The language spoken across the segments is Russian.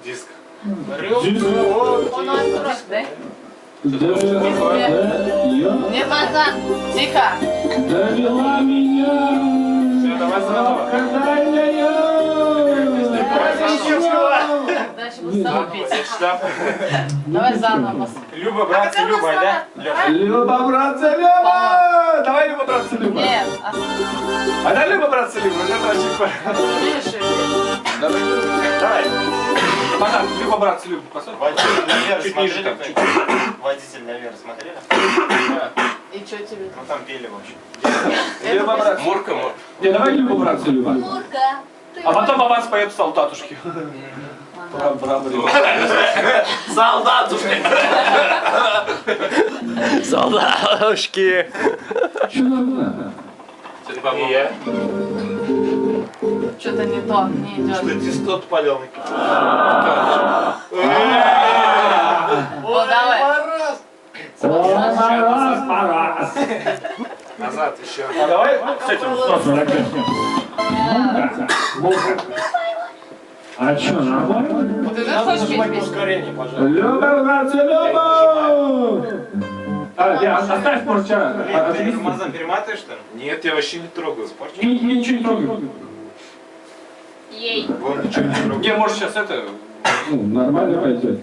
Диск. Он диск, да? Не базар. Тихо. Довела меня. Все, давай заново. Дальше буду с тобой петь. Штаб. Давай заново. Люба, братцы, Люба, да? Люба, братцы, Люба! Давай, Люба, братцы, Люба. Нет. А да, Люба, братцы, Люба. Это очень понятно. Давай. Пожалуйста, Люба, братцы, Люба. Водитель наверх Чуть ниже смотрели? там, чуть. Водитель наверх смотрели? И что тебе? Ну там пели, в общем. Люба, братцы. Мурка. Не, давай Люба, братцы, Люба. Мурка. А потом Аванс поет солдатушки. Солдатушка! Солдатушки. Что надо? И я. Что-то не то, не идет. Что дистот палил? О, давай. Парас. Назад еще. А давай с этим тоже начнем. А что, нормально? Ты же хочешь петь песню? Ускорение, пожалуйста. Люба, братцы, Люба! Оставь, может, Рамазан, перематываешь что ли? Нет, я вообще не трогаю. ничего не трогай. Ей. Вон ничего не трогаю. Не, может, сейчас это... Ну, нормально пойдет.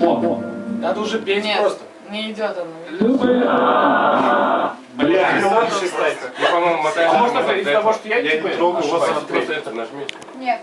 О, Надо уже петь Нет, просто. не идет оно. Люба... Бля, Я, по-моему, а может, из того, что я не типа... трогаю, вот ошибаюсь? просто это нажми. Нет.